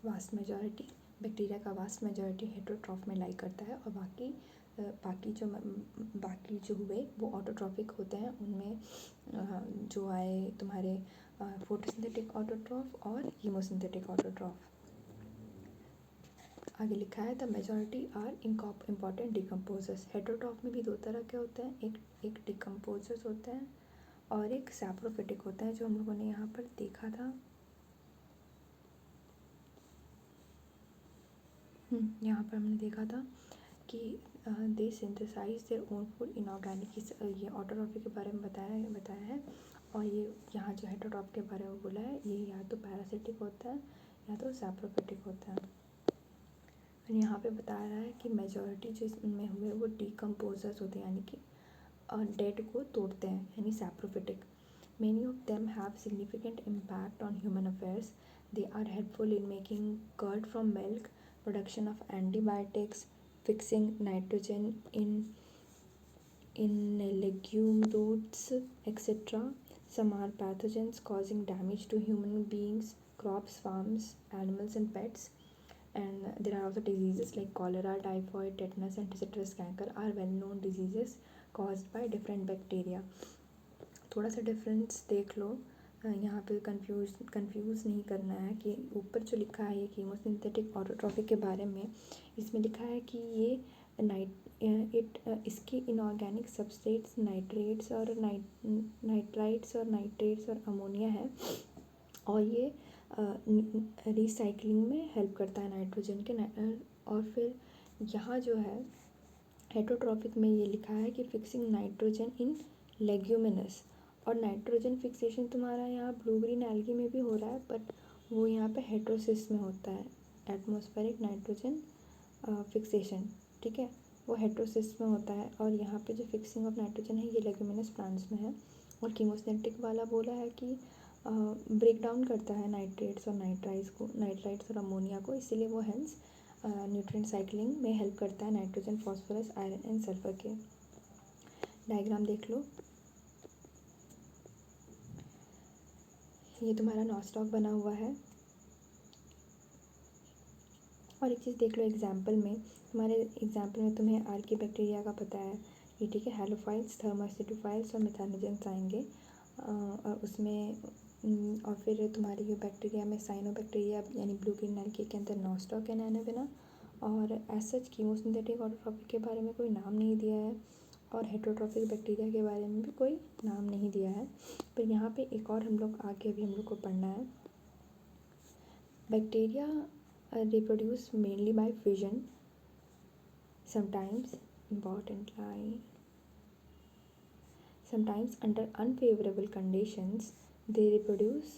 Vast majority bacteria का vast majority heterotroph में लाई करता है, और बाकी जो हुए वो ऑटोट्रॉफिक होते हैं। उनमें जो आए तुम्हारे फोटोसिंथेटिक ऑटोट्रॉफ और कीमोसिंथेटिक ऑटोट्रॉफ। आगे लिखा है the majority are important decomposers. Heterotroph में भी दो तरह के होते हैं, एक डिकम्पोजर्स होते हैं और एक सैप्रोफिटिक होता है, जो हम लोगों ने यहाँ पर देखा था। यहाँ पर हमने देखा था कि they synthesise their own food inorganic. ये ऑटोट्रॉफी के बारे में बताया है। और ये यहाँ जो हेटरोट्रॉफ के बारे में बोला है, ये या तो पैरासिटिक होता है या तो सैप्रोफिटिक होता है। और यहाँ पे बता रहा है कि मेजॉरिटी जो इसमें हुए वो डिकम्पोजर्स होते हैं, यानी कि डेड को तोड़ते हैं, यानी saprophytic. Many of them have significant impact on human affairs. They are helpful in making curd from milk, production of antibiotics, fixing nitrogen in legume roots, etc. Some are pathogens causing damage to human beings, crops, farms, animals, and pets. And there are also diseases like cholera, typhoid, tetanus, and tetanus canker are well-known diseases caused by different bacteria. थोड़ा सा difference देख लो, यहाँ पे confuse नहीं करना है कि ऊपर जो लिखा है ये कीमोसिंथेटिक ऑटोट्रॉफी के बारे में, इसमें लिखा है कि ये इसके इनऑर्गेनिक सबस्ट्रेट्स नाइट्रेट्स और नाइट्राइट्स और नाइट्रेट्स और अमोनिया है, और ये रिसाइकलिंग में हेल्प करता है नाइट्रोजन के। और फिर यहाँ जो है हेटरोट्रॉफिक में ये लिखा है कि फिक्सिंग नाइट्रोजन इन लेग्यूमिनस। और नाइट्रोजन फिक्सेशन तुम्हारा यहाँ ब्लू ग्रीन एल्गी में भी हो रहा है, बट वो यहाँ पे हेट्रोसिस में होता है, एटमॉस्फेरिक नाइट्रोजन फिक्सेशन, ठीक है, वो हेट्रोसिस में होता है। और यहाँ पे जो फिक्सिंग ऑफ नाइट्रोजन है ये लेग्यूमिनस प्लांट्स में है। और कीमोसिंथेटिक वाला बोला है कि ब्रेक डाउन करता है नाइट्रेट्स और नाइट्राइट्स और अमोनिया को, इसीलिए वो हेंस न्यूट्रिएंट साइक्लिंग में हेल्प करता है nitrogen, phosphorus, iron and sulphur के। डायग्राम देख लो, ये तुम्हारा नॉस्टॉक बना हुआ है। और एक चीज़ देख लो एग्जाम्पल में, तुम्हारे एग्जाम्पल में तुम्हें आर्कीबैक्टीरिया का पता है ये, ठीक है, हेलोफाइल्स, थर्मासिटोफाइल्स और मेथानोजेंस आएंगे। और उसमें और फिर तुम्हारी ये बैक्टीरिया में साइनोबैक्टीरिया यानी ब्लू ग्रीन एल्गी के अंदर नॉस्टॉक एंड एनाबेना। और एज सच कीमोसिंथेटिक ऑटोट्रॉफिक के बारे में कोई नाम नहीं दिया है, और हेटरोट्रॉफिक बैक्टीरिया के बारे में भी कोई नाम नहीं दिया है। पर यहाँ पे एक और हम लोग को पढ़ना है। Bacteria reproduce mainly by fission. Sometimes under unfavorable conditions they produce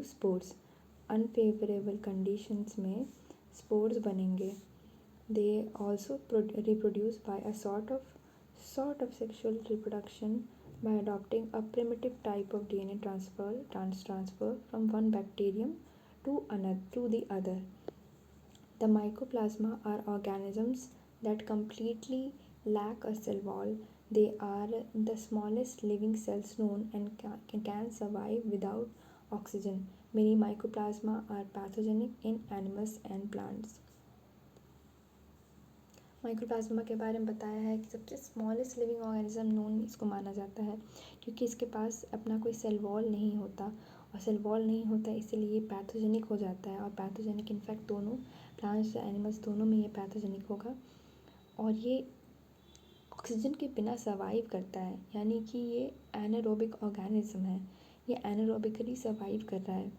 spores. Unfavorable conditions में spores बनेंगे। They also reproduce by a sort of sexual reproduction by adopting a primitive type of DNA transfer from one bacterium to the other. The mycoplasma are organisms that completely lack a cell wall. They are the smallest living cells known and can survive without oxygen. Many mycoplasma are pathogenic in animals and plants. Mycoplasma के बारे में बताया है कि सबसे smallest living organism known इसको माना जाता है, क्योंकि इसके पास अपना कोई सेल वॉल नहीं होता, और सेल वॉल नहीं होता इसीलिए ये पैथोजेनिक हो जाता है। और पैथोजेनिक इनफैक्ट दोनों प्लांट्स एनिमल्स दोनों में ये पैथोजेनिक होगा। और ये ऑक्सीजन के बिना सर्वाइव करता है, यानी कि ये एनारोबिक ऑर्गेनिज्म है, ये एनारोबिकली सर्वाइव कर रहा है।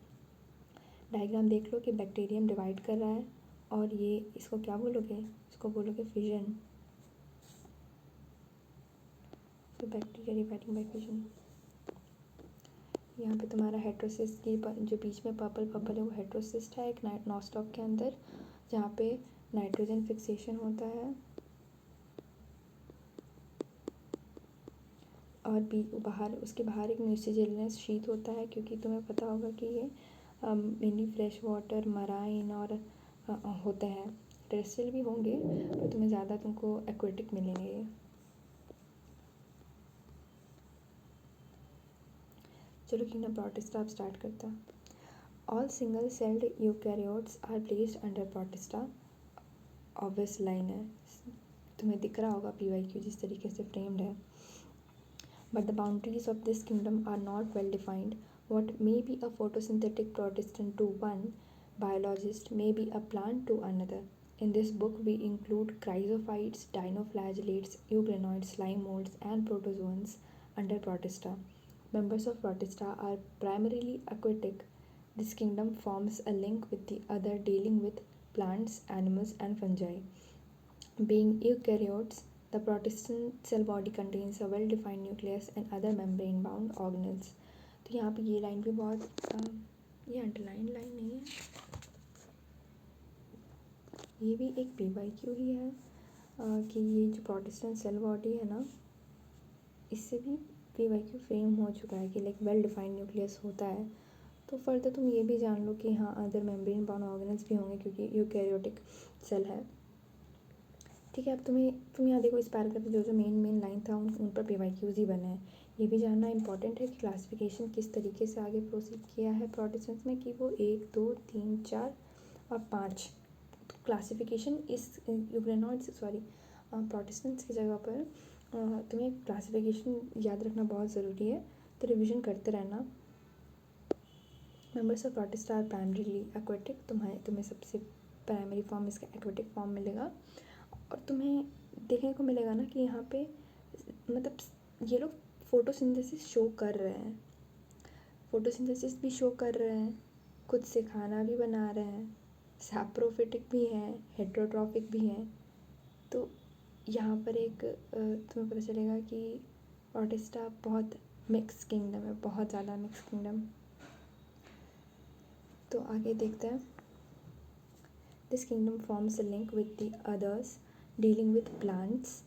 डायग्राम देख लो कि बैक्टीरियम डिवाइड कर रहा है, और ये इसको क्या बोलोगे, इसको बोलोगे फिजन। तो बैक्टीरिया डिवाइडिंग बाय फिजन। यहाँ पे तुम्हारा हेट्रोसिस्ट की जो बीच में पर्पल है वो हेट्रोसिस्ट है एक नॉस्टॉक के अंदर, जहाँ पे नाइट्रोजन फिक्सेशन होता है। और बाहर उसके बाहर एक म्यूसिजिलस शीट होता है, क्योंकि तुम्हें पता होगा कि ये मेनली फ्रेश वाटर, मराइन और होते हैं, टेरेस्ट्रियल भी होंगे तो तुम्हें ज़्यादा तुमको एक्वेटिक मिलेंगे ये। चलो किंगडम प्रोटिस्टा अब स्टार्ट करता है। All single-celled eukaryotes are placed under Protista. Obvious line है, तुम्हें दिख रहा होगा PYQ जिस तरीके से फ्रेम्ड है. But the boundaries of this kingdom are not well defined. What may be a photosynthetic protist to one biologist may be a plant to another. In this book, we include chrysophytes, dinoflagellates, euglenoids, slime molds, and protozoans under Protista. Members of Protista are primarily aquatic. This kingdom forms a link with the other dealing with plants, animals, and fungi. Being eukaryotes, the Protestant cell body contains a well-defined nucleus and other membrane-bound organelles. तो यहाँ पे ये line भी बहुत ये underline line नहीं है, ये भी एक PYQ ही है कि ये जो प्रोटेस्टेंट सेल बॉडी है ना, इससे भी PYQ फ्रेम हो चुका है कि लाइक वेल डिफाइंड न्यूक्लियस होता है. तो फर्दर तुम ये भी जान लो कि हाँ अदर मेम्ब्रेन बाउंड ऑर्गेनल्स भी होंगे क्योंकि यूकैरियोटिक सेल है. ठीक है, अब तुम यहाँ देखो इस पैराग्राफ में जो मेन लाइन था उन पर PYQs ही बने हैं. ये भी जानना इंपॉर्टेंट है कि क्लासिफिकेशन किस तरीके से आगे प्रोसीड किया है प्रोटेस्टेंट्स में, कि वो 1 2 3 4 और 5 क्लासिफिकेशन इस प्रोटेस्टेंट्स की जगह पर तुम्हें क्लासिफिकेशन याद रखना बहुत ज़रूरी है, तो रिविज़न करते रहना. Members of Protista are primarily aquatic. तुम्हें सबसे प्राइमरी फॉर्म इसका एक्वेटिक फॉर्म मिलेगा. और तुम्हें देखने को मिलेगा ना कि यहाँ पे मतलब ये लोग फोटोसिंथेसिस शो कर रहे हैं, फोटोसिंथेसिस भी शो कर रहे हैं, खुद से खाना भी बना रहे हैं, सैप्रोफिटिक भी हैं, हेट्रोट्रॉफिक भी हैं. तो यहाँ पर एक तुम्हें पता चलेगा कि प्रोटिस्टा बहुत मिक्स किंगडम है, बहुत ज़्यादा मिक्स किंगडम. तो आगे देखते हैं. This kingdom forms a link with the others dealing with plants.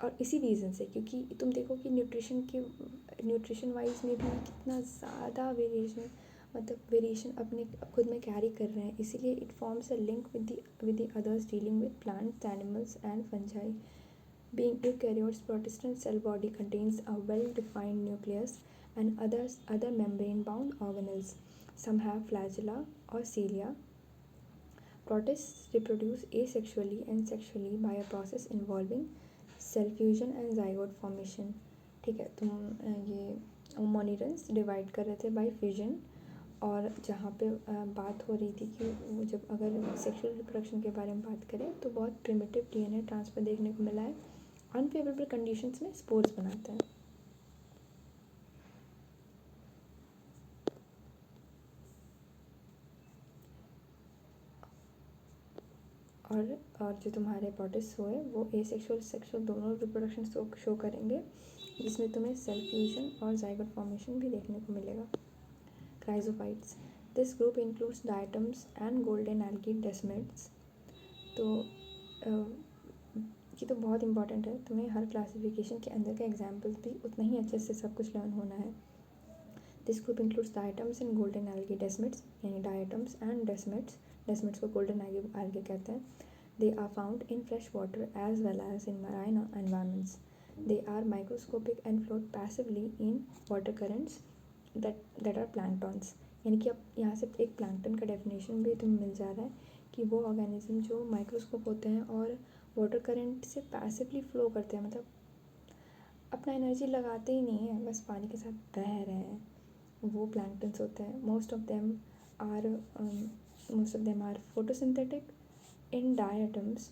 और इसी रीज़न से, क्योंकि तुम देखो कि न्यूट्रिशन वाइज में भी कितना ज़्यादा वेरिएशन अपने खुद में कैरी कर रहे हैं, इसीलिए it forms a link with the others dealing with plants, animals and fungi. Being eukaryotes, Protestant cell body contains a well-defined nucleus and other membrane-bound organelles. Some have flagella or cilia. Protists reproduce asexually and sexually by a process involving cell fusion and zygote formation. ठीक है, तुम ये monitors divide कर रहे थे bye fusion, और जहाँ पे बात हो रही थी कि वो जब अगर सेक्सुअल रिप्रोडक्शन के बारे में बात करें तो बहुत प्रिमिटिव DNA ट्रांसफ़र देखने को मिला है. अनफेवरेबल कंडीशंस में स्पोर्स बनाते हैं. और जो तुम्हारे प्रोटिस्ट हुए वो एसेक्सुअल सेक्सुअल दोनों रिप्रोडक्शन शो करेंगे, जिसमें तुम्हें सेल फ्यूजन और जाइगोट फॉर्मेशन भी देखने को मिलेगा. Chrysophytes. This group includes diatoms and golden algae desmids. तो ये तो बहुत इंपॉर्टेंट है, तुम्हें हर क्लासिफिकेशन के अंदर के एग्जाम्पल्स भी उतना ही अच्छे से सब कुछ लर्न होना है. This group includes diatoms and golden algae desmids, यानी डायटम्स एंड डेस्मिड्स को गोल्डन एल्गी कहते हैं. They are found in fresh water as well as in marine environments. They are microscopic and float passively in water currents that are planktons. यानी कि अब यहाँ से एक प्लैंक्टन का डेफिनेशन भी तुम्हें मिल जा रहा है कि वो ऑर्गेनिज्म जो माइक्रोस्कोप होते हैं और वाटर करंट से पैसिवली फ्लो करते हैं, मतलब अपना एनर्जी लगाते ही नहीं है, बस पानी के साथ बह रहे हैं, वो प्लैंक्टन्स होते हैं. Most of them are photosynthetic. In diatoms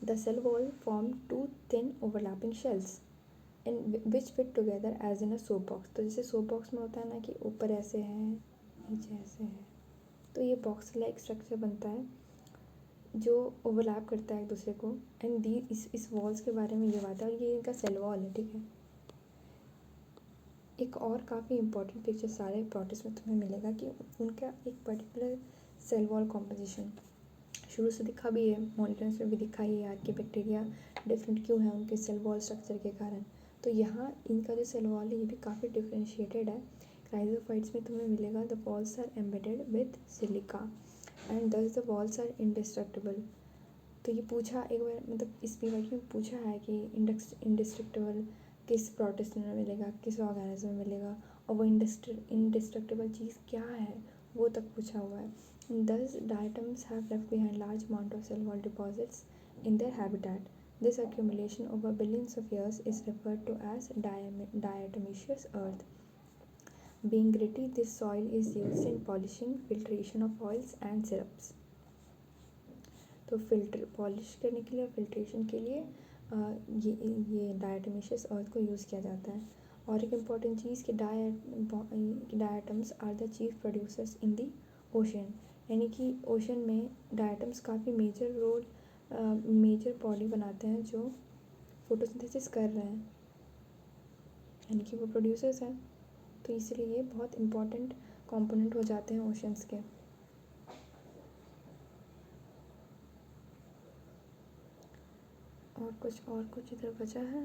the cell wall form 2 thin overlapping shells in which fit together as in a soap box. तो जैसे सोप बॉक्स में होता है ना कि ऊपर ऐसे है नीचे ऐसे है, तो ये बॉक्स लाइक स्ट्रक्चर बनता है जो ओवरलैप करता है एक दूसरे को. एंड इस वॉल्स के बारे में ये बात है, और ये इनका सेल वॉल है. ठीक है, एक और काफ़ी इंपॉर्टेंट पिक्चर सारे प्रोटिस्ट में तुम्हें मिलेगा कि उनका एक पर्टिकुलर सेल वॉल कॉम्पोजिशन शुरू से दिखा भी है, मॉनिटर्स में भी दिखा ही है कि बैक्टीरिया डिफरेंट क्यों है उनके सेल वॉल स्ट्रक्चर के कारण. तो यहाँ इनका जो सेल वॉल है ये भी काफ़ी डिफ्रेंशिएटेड है. क्राइजोफाइट्स में तुम्हें मिलेगा the walls are embedded with silica and thus the walls are indestructible. तो ये पूछा एक बार, मतलब इस PYQ में पूछा है कि इंडिस्ट्रक्टिबल किस प्रोटिस्ट में मिलेगा, किस ऑर्गेनिज्म में मिलेगा, और वो इंडिस्ट्रक्टिबल चीज़ क्या है वो तक पूछा हुआ है. Thus diatoms have left behind large amount of cell wall deposits in their habitat. This accumulation over billions of years is referred to as diatomaceous earth. Being gritty, this soil is used in polishing, filtration of oils and syrups. तो polish करने के लिए और filtration के लिए ये डायटोमेशियस अर्थ को use किया जाता है. और एक इम्पॉर्टेंट चीज़ कि diatoms are the chief producers in the ocean. यानी कि ओशन में डायटम्स काफ़ी मेजर बॉडी बनाते हैं जो फोटोसिंथेसिस कर रहे हैं, यानी कि वो प्रोड्यूसर्स हैं. तो इसलिए ये बहुत इम्पॉर्टेंट कंपोनेंट हो जाते हैं ओशंस के. और कुछ इधर बचा है.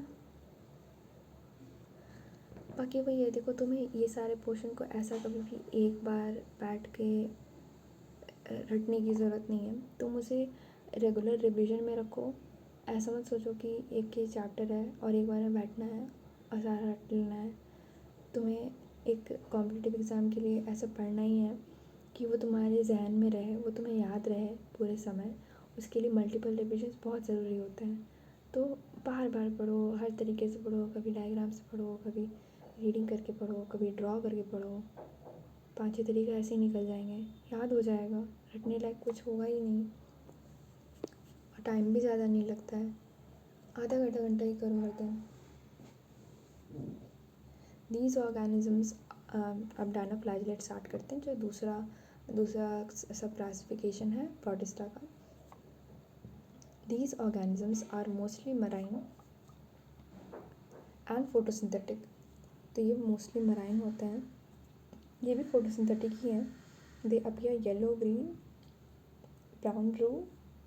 बाकी वही है, देखो तुम्हें ये सारे पोर्शन को ऐसा कभी भी एक बार बैठ के रटने की ज़रूरत नहीं है. तुम उसे रेगुलर रिवीजन में रखो. ऐसा मत सोचो कि एक ही चैप्टर है और एक बार में बैठना है और सारा रट लेना है. तुम्हें एक कॉम्पिटिटिव एग्ज़ाम के लिए ऐसा पढ़ना ही है कि वो तुम्हारे जहन में रहे, वो तुम्हें याद रहे पूरे समय. उसके लिए मल्टीपल रिविजन्स बहुत ज़रूरी होते हैं. तो बार बार पढ़ो, हर तरीके से पढ़ो. कभी डायग्राम से पढ़ो, कभी रीडिंग करके पढ़ो, कभी ड्रॉ करके पढ़ो. 5-6 तरीके ऐसे ही निकल जाएंगे, याद हो जाएगा. रटने लायक कुछ होगा ही नहीं और टाइम भी ज़्यादा नहीं लगता है. आधा घंटा ही करो हर दिन. दीज ऑर्गेनिजम्स, अब डायनोफ्लैजेलेट स्टार्ट करते हैं, जो दूसरा सब क्लासिफिकेशन है प्रोटिस्टा का. These organisms are mostly marine and photosynthetic. तो ये मोस्टली मराइन होते हैं, ये भी फोटोसिंथेटिक ही हैं. They appear yellow, green, brown, blue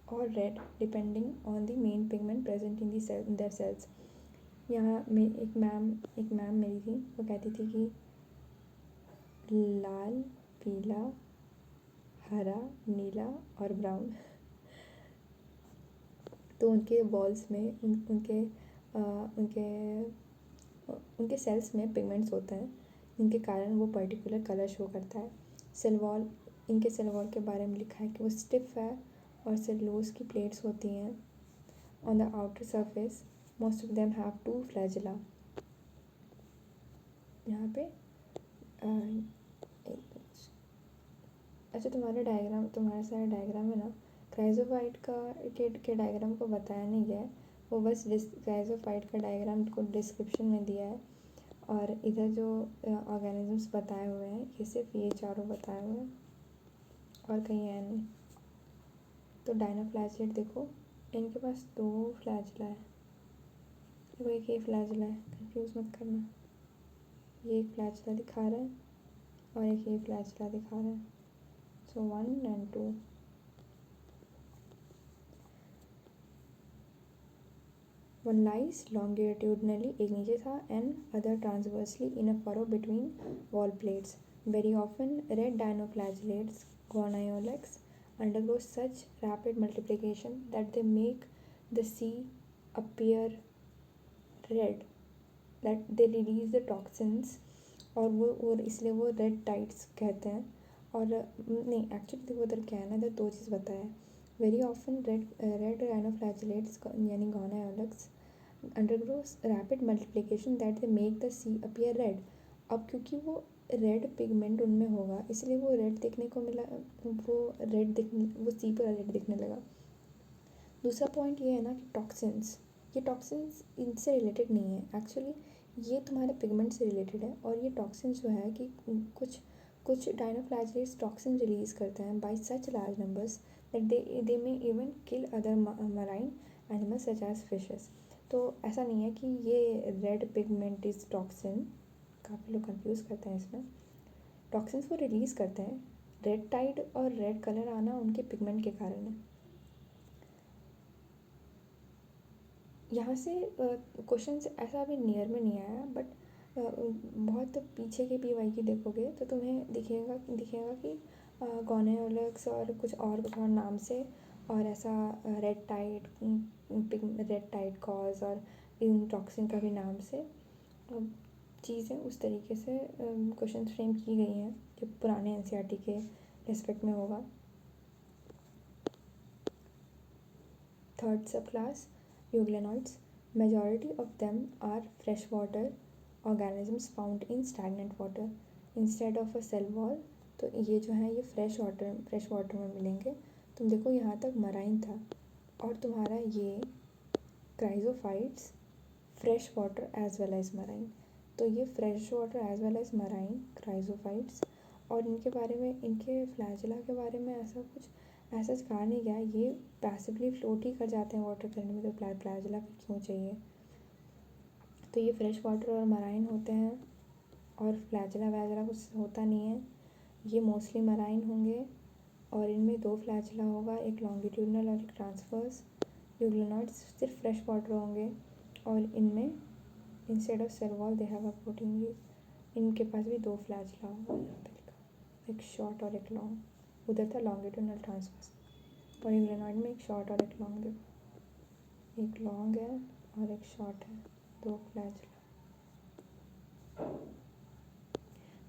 और red depending on the main pigment present in their cells. यहाँ में एक मैम मेरी थी, वो कहती थी कि लाल, पीला, हरा, नीला और ब्राउन. तो उनके वॉल्स में उनके सेल्स में पिगमेंट्स होते हैं जिनके कारण वो पर्टिकुलर कलर शो करता है. इनके सेल वॉल के बारे में लिखा है कि वो स्टिफ है और सेलुलोज की प्लेट्स होती हैं. On the outer surface most of them have 2 flagella. यहाँ पे अच्छा, तुम्हारे सारे डायग्राम है ना, क्राइजोफाइट के डायग्राम को बताया नहीं गया है. वो बस क्राइजोफाइट का डायग्राम को डिस्क्रिप्शन में दिया है. और इधर जो ऑर्गेनिजम्स बताए हुए हैं, ये सिर्फ ये चारों बताए हुए हैं और कहीं है नहीं. तो डायनोफ्लैजेलेट देखो, इनके पास 2 फ्लैजेला है. देखो एक ये फ्लैजेला है, कंफ्यूज मत करना. ये एक फ्लैजेला दिखा रहा है और एक ये फ्लैजेला दिखा रहा है. सो 1 and 2. One lies longitudinally, एक नीचे था, and other transversely in a furrow between wall plates. Very often, red dinoflagellates, Goniolex, undergo such rapid multiplication that they make the sea appear red, that they release the toxins, और इसलिए वो red tides कहते हैं. और नहीं, actually देखो उधर क्या है ना, इधर 2 चीज़ बताया है. वेरी ऑफन रेड डायनोफ्लैजेलेट्स यानी गोनायोलेक्स undergoes rapid multiplication that they make the sea appear red. अब क्योंकि वो रेड पिगमेंट उनमें होगा, इसलिए वो रेड दिखने को मिला, वो सी पर रेड दिखने लगा. दूसरा पॉइंट ये है ना कि ये टॉक्सिन्स इनसे रिलेटेड नहीं है. एक्चुअली ये तुम्हारे पिगमेंट से रिलेटेड है. और ये टॉक्सिन्स जो है कि कुछ डायनोफ्लैजेलेट्स टॉक्सिन रिलीज करते हैं by such large numbers that they may even kill other marine animals such as fishes. तो ऐसा नहीं है कि ये रेड पिगमेंट इज टॉक्सिन. काफ़ी लोग कंफ्यूज करते हैं इसमें. टॉक्सिन्स वो रिलीज़ करते हैं. रेड टाइड और रेड कलर आना उनके पिगमेंट के कारण है. यहाँ से क्वेश्चन ऐसा अभी नियर में नहीं आया, बट बहुत पीछे के PY की देखोगे तो तुम्हें दिखेगा कि गोनायोलेक्स और कुछ और नाम से, और ऐसा रेड टाइड कॉज और इन टॉक्सिन का भी नाम से चीज़ें उस तरीके से क्वेश्चन फ्रेम की गई हैं जो पुराने एनसीईआरटी के रेस्पेक्ट में होगा। Third subclass euglenoids, majority of them are fresh water organisms found in stagnant water instead of a cell wall. तो ये जो है ये फ्रेश वाटर में मिलेंगे। तुम देखो यहाँ तक मराइन था और तुम्हारा ये chrysophytes fresh water as well as marine. तो ये fresh water as well as marine chrysophytes, और इनके बारे में, इनके फ्लैजिला के बारे में ऐसा कहा नहीं गया। ये पैसिवली फ्लोट ही कर जाते हैं वाटर करने में, तो फ्लैजिला फिर क्यों चाहिए। तो ये फ्रेश वाटर और मराइन होते हैं और फ्लैजिला वैजिला कुछ होता नहीं है। ये मोस्टली मराइन होंगे और इनमें 2 फ्लैजिला होगा, एक लॉन्गिट्यूडनल और एक ट्रांसवर्स। यूग्लेनॉइड्स सिर्फ फ्रेश वाटर होंगे और इनमें instead of cell wall they have a protein leaf. इनके पास भी 2 फ्लैजिला होगा, यहाँ पे लिखा, एक शॉर्ट और एक लॉन्ग। उधर था लॉन्गिट्यूडनल ट्रांसवर्स, और यूग्लेनॉइड में एक शॉर्ट और एक लॉन्ग। देखो एक लॉन्ग है और एक शॉर्ट है, 2 flagella.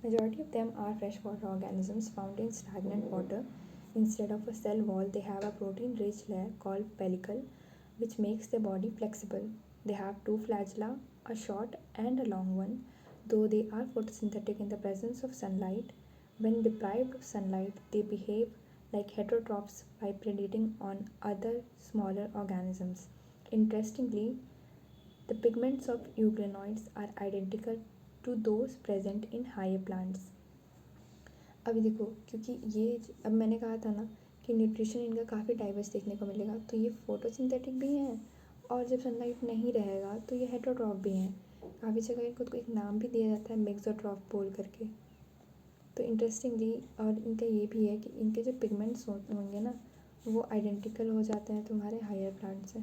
Majority of them are freshwater organisms found in stagnant water. Instead of a cell wall, they have a protein-rich layer called pellicle, which makes their body flexible. They have 2 flagella, a short and a long one. Though they are photosynthetic in the presence of sunlight, when deprived of sunlight, they behave like heterotrophs by predating on other smaller organisms. Interestingly, the pigments of euglenoids are identical to those present in higher plants. अभी देखो, क्योंकि ये अब मैंने कहा था ना कि न्यूट्रिशन इनका काफ़ी डाइवर्स देखने को मिलेगा, तो ये फोटोसिंथेटिक भी हैं और जब सनलाइट नहीं रहेगा तो ये हेटरोट्रॉफ भी हैं। काफ़ी जगह इनको तो एक नाम भी दिया जाता है मेक्सोट्रॉफ बोल करके। तो इंटरेस्टिंगली, और इनका ये भी है कि इनके जो पिगमेंट्स होंगे ना वो आइडेंटिकल हो जाते हैं तुम्हारे हायर प्लांट से।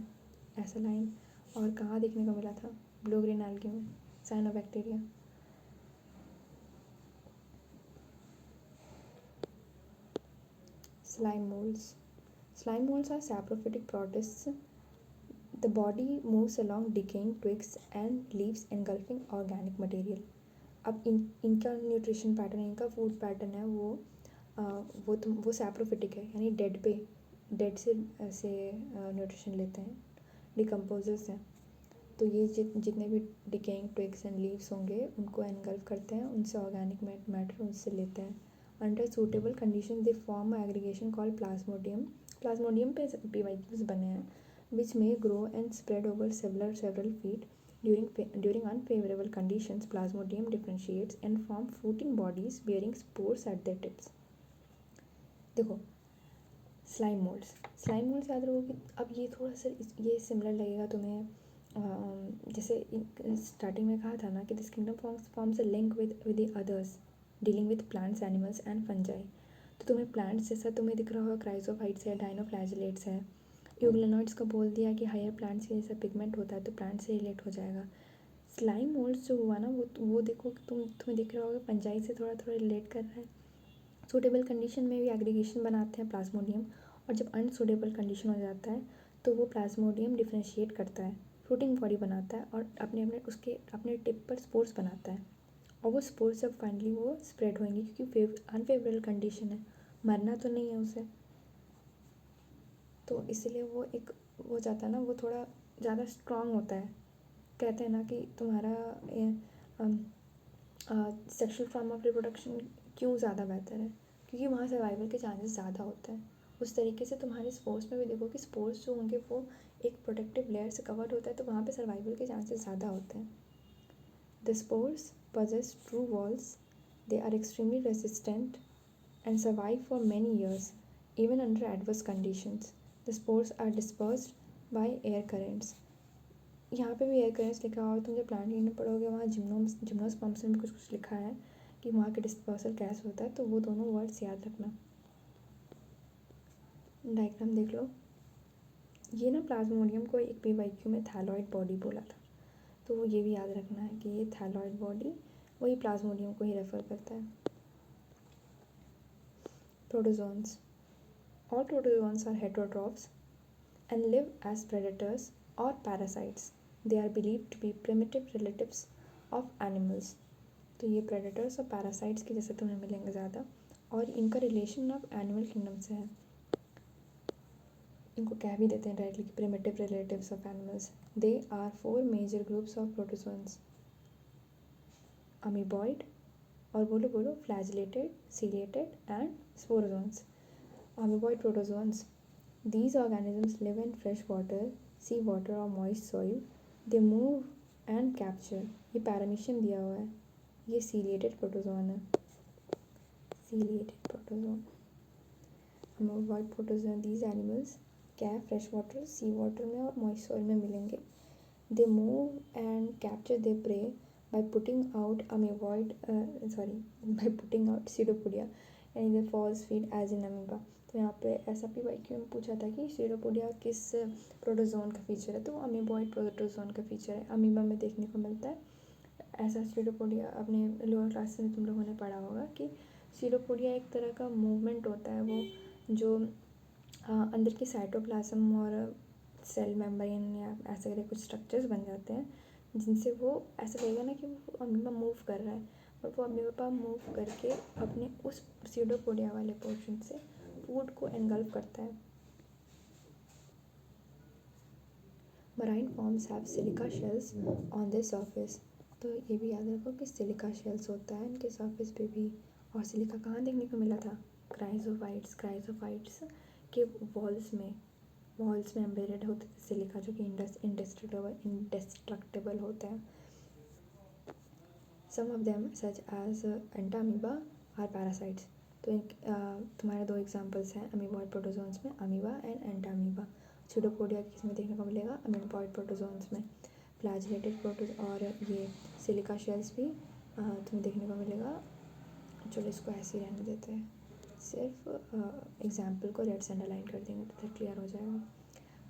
ऐसा लाइन और कहाँ देखने को मिला था? ब्लू ग्रीन एल्गी में, cyanobacteria. Slime molds. Slime molds are saprophytic protists. The body moves along decaying twigs and leaves engulfing organic material. अब इनका न्यूट्रिशन पैटर्न, इनका फूड पैटर्न है वो सैप्रोफिटिक है, यानी डेड से न्यूट्रिशन लेते हैं, डिकम्पोजर्स हैं। तो ये जितने भी डिकेइंग ट्विग्स एंड लीव्स होंगे उनको एनगल्फ करते हैं, उनसे ऑर्गेनिक मैटर उनसे लेते हैं। Under suitable condition they form aggregation called plasmodium पे पीवाईक्यूज बने हैं, which may grow and spread over several feet. During unfavorable conditions, Plasmodium differentiates and form fruiting bodies bearing spores at their tips. देखो slime moulds याद रखो कि अब ये थोड़ा सा ये सिमिलर लगेगा तुम्हें, जैसे स्टार्टिंग में कहा था ना कि this kingdom forms a link with the others dealing with plants, animals and fungi. तो तुम्हें प्लांट्स जैसा तुम्हें दिख रहा होगा क्राइजोफाइट्स है, डाइनोफ्लैजिलेट्स है। यूग्लेनॉइड्स को बोल दिया कि हायर प्लांट्स के जैसा पिगमेंट होता है तो प्लांट से रिलेट हो जाएगा। स्लाइम मोल्ड्स जो हुआ ना वो देखो कि तुम्हें दिख रहा होगा फंजाई से थोड़ा थोड़ा रिलेट कर रहा है। सूटेबल कंडीशन में भी एग्रीगेशन बनाते हैं प्लाज्मोडियम, और जब अनसूटेबल कंडीशन हो जाता है तो वो प्लाज्मोडियम डिफ्रेंशिएट करता है, फ्रूटिंग बॉडी बनाता है और अपने टिप पर स्पोर्स बनाता है। और वो स्पोर्स जब फाइनली वो स्प्रेड होंगी, क्योंकि अनफेवरेबल कंडीशन है, मरना तो नहीं है उसे, तो इसलिए वो एक हो जाता है ना, वो थोड़ा ज़्यादा स्ट्रॉन्ग होता है। कहते हैं ना कि तुम्हारा सेक्शुअल फॉर्म ऑफ रिप्रोडक्शन क्यों ज़्यादा बेहतर है, क्योंकि वहाँ सर्वाइवल के चांसेस ज़्यादा होते हैं। उस तरीके से तुम्हारे स्पोर्स में भी देखो कि स्पोर्स जो होंगे वो एक प्रोटेक्टिव लेयर से कवर्ड होता है, तो वहाँ पे सर्वाइवल के चांसेस ज़्यादा होते हैं। The spores possess true walls. They are extremely resistant and survive for many years, even under adverse conditions. The spores are dispersed by air currents. यहाँ पे भी एयर करेंट्स लिखा है, और तुम जब प्लांट में पढ़ोगे वहाँ जिम्नोस्पर्म्स में भी कुछ लिखा है कि वहाँ के डिस्पर्सल गैस होता है, तो वो दोनों वर्ड्स याद रखना। डायग्राम देख लो। ये ना प्लाज्मोडियम को एक पीवाईक्यू में थैलॉइड बॉडी बोला था, तो ये भी याद रखना है कि ये थैलॉइड बॉडी वही प्लाज्मोडियम को ही रेफर करता है। Protozoans. All protozoans are heterotrophs and live as predators or parasites. They are believed to be primitive relatives of animals. तो ये प्रेडेटर्स और पैरासाइट्स के जैसे तुम्हें मिलेंगे ज़्यादा, और इनका रिलेशन अब एनिमल किंगडम से है। इनको कह भी देते हैं directly primitive relatives of animals. They are 4 major groups of protozoans, amoeboid, और बोलो बोलो, flagellated, ciliated and sporozoans. Amoeboid protozoans, these organisms live in fresh water, sea water or moist soil. They move and capture, ये paramecium दिया हुआ है, ये ciliated protozoan है, ciliated protozoan. Amoeboid protozoan, these animals क्या है, फ्रेश वाटर, सी water में और मॉइस्ट सॉइल में मिलेंगे। They move and capture their prey by putting out amoeboid by putting out pseudopodia and the false feet as in amoeba. तो यहाँ पे ऐसा भी वाक्य में पूछा था कि सीडोपोडिया किस प्रोटोजोन का फीचर है, तो वो अमीबॉइड प्रोटोजोन का फीचर है, अमीबा में देखने को मिलता है। ऐसा सीडोपोडिया अपने लोअर क्लास में तुम लोगों ने पढ़ा होगा कि सीडोपोडिया एक तरह का मूवमेंट होता है, वो जो अंदर की साइटोप्लाज्म और सेल मेम्ब्रेन या ऐसे करके कुछ स्ट्रक्चर्स बन जाते हैं, जिनसे वो ऐसा लगेगा ना कि वो अमीबा मूव कर रहा है, और वो अमीबा मूव करके अपने उस सीडोपोडिया वाले पोर्शन से फूड को एनगल्फ करता है। Marine forms have silica shells on their surface, तो ये भी याद रखो कि सिलिका शेल्स होता है इनके सरफेस पे भी। और सिलिका कहाँ देखने को मिला था, क्राइजोफाइट्स के वॉल्स में एम्बेडेड होते थे सिलिका, जो कि इंडेस्ट्रक्टेबल होते हैं। Some of them such as Entamoeba are parasites, तो तुम्हारे 2 एग्जांपल्स हैं अमीबॉइड प्रोटोजोन्स में, अमीबा एंड एंटामीबा। सीडोपोडिया किसमें देखने को मिलेगा, अमीबॉइड प्रोटोजोन्स में। फ्लैजिलेटेड प्रोटो और ये सिलिका शेल्स भी तुम्हें देखने को मिलेगा। चलो इसको ऐसे ही रहने देते हैं, सिर्फ एग्जाम्पल को रेड से अंडरलाइन कर देंगे तो क्लियर हो जाएगा।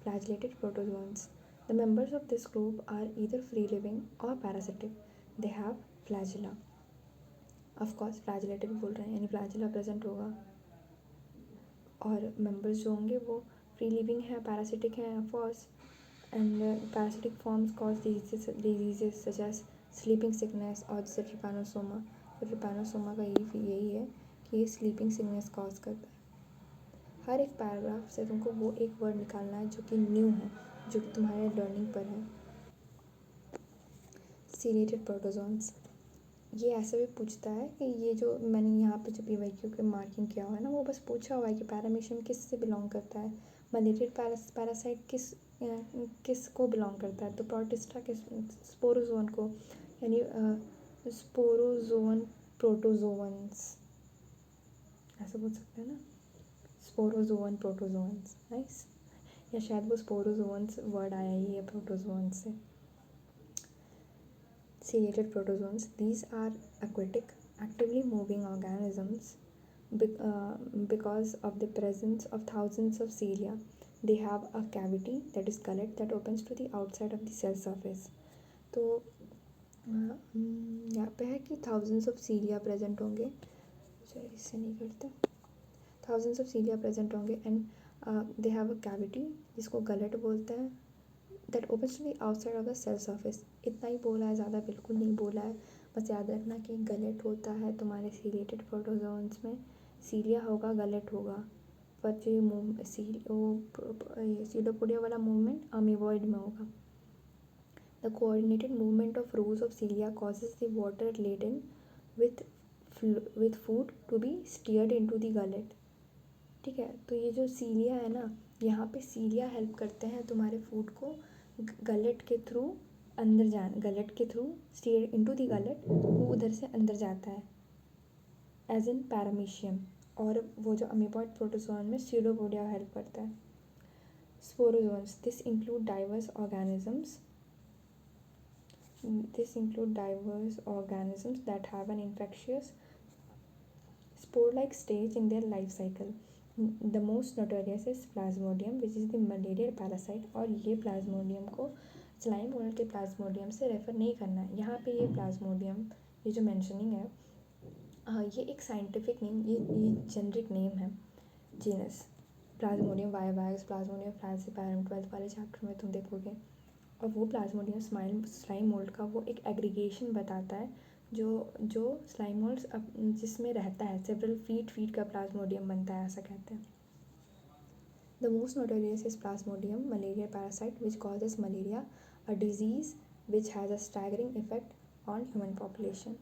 Flagellated protozoans, the members of this group are either free living और parasitic, they have flagella. Of course flagellated बोल रहे हैं यानी फ्लैजिला प्रेजेंट होगा, और मेंबर्स जो होंगे वो फ्री लिविंग है, पैरासिटिक हैं of course, and parasitic forms cause diseases such as sleeping sickness और जैसे ट्रिपैनोसोमा। तो ट्रिपैनोसोमा का यही है कि ये स्लीपिंग सिकनेस कॉज करता है। हर एक पैराग्राफ से तुमको वो एक वर्ड निकालना है जो कि न्यू है, जो कि तुम्हारे लर्निंग पर है। सीलिएटेड प्रोटोजोन्स, ये ऐसे भी पूछता है कि ये जो मैंने यहाँ पे जो पीवाईक्यू के मार्किंग किया हुआ है ना, वो बस पूछा हुआ है कि पैरामीशियम किस से बिलोंग करता है, मलेरियल पैरासाइट किस को बिलोंग करता है, तो प्रोटिस्टा किस, स्पोरोजोन को, यानी स्पोरोजोन प्रोटोजोन्स ऐसा बोल सकते हैं ना, स्पोरोजोन प्रोटोजोन्स, नाइस। या शायद वो स्पोरोजोन्स वर्ड आया ही है प्रोटोजोन से। Ciliated protozoans, these are aquatic, actively moving organisms because of the presence of thousands of cilia. They have a cavity, that is gullet, that opens to the outside of the cell surface. तो यहाँ पे है कि thousands of cilia present होंगे, चलिए इससे नहीं करते, thousands of cilia present होंगे and they have a cavity जिसको गलेट बोलते हैं, that opens to the outside of the cell surface. इतना ही बोला है, ज़्यादा बिल्कुल नहीं बोला है, बस याद रखना कि गलेट होता है तुम्हारे सीलिएटेड प्रोटोजोन्स में, सीलिया होगा गलेट होगा, पर जो सीडोपोडिया वाला मूवमेंट अमीबॉइड में होगा। The coordinated movement of rows of cilia causes the water laden with food to be steered into the gullet. ठीक है, तो ये जो सीलिया है ना, यहाँ पे सीलिया हेल्प करते हैं तुम्हारे फूड को गलेट के थ्रू अंदर जाना, गलेट के through steer into the gullet, वो उधर से अंदर जाता है एज इन पैरामीशियम, और वो जो अमीबॉइड प्रोटोजोन में सीडोपोडिया हेल्प करता है। Sporozoans, this include diverse organisms that have an infectious spore-like stage in their life cycle. The most notorious is Plasmodium, which is the malarial parasite, और ये Plasmodium को slime mould के Plasmodium से refer नहीं करना है। यहाँ पे ये प्लाज्मोडियम, ये जो मेंशनिंग है, ये एक साइंटिफिक नेम, ये जेनरिक नेम है, जीनस प्लाज्मोडियम वाइवाक्स, प्लाज्मोडियम फ्लैसिपारम 12th वाले चैप्टर में तुम देखोगे। और वो प्लाज्मोडियम स्लाइम मोल्ड का वो एक एग्रीगेशन बताता है जो स्लाइम मोल्ड्स जिसमें रहता है, सेवरल फीट का प्लाज्मोडियम बनता है, ऐसा कहते हैं। The most notorious is Plasmodium malaria parasite, which causes malaria, a disease which has a staggering effect on human population.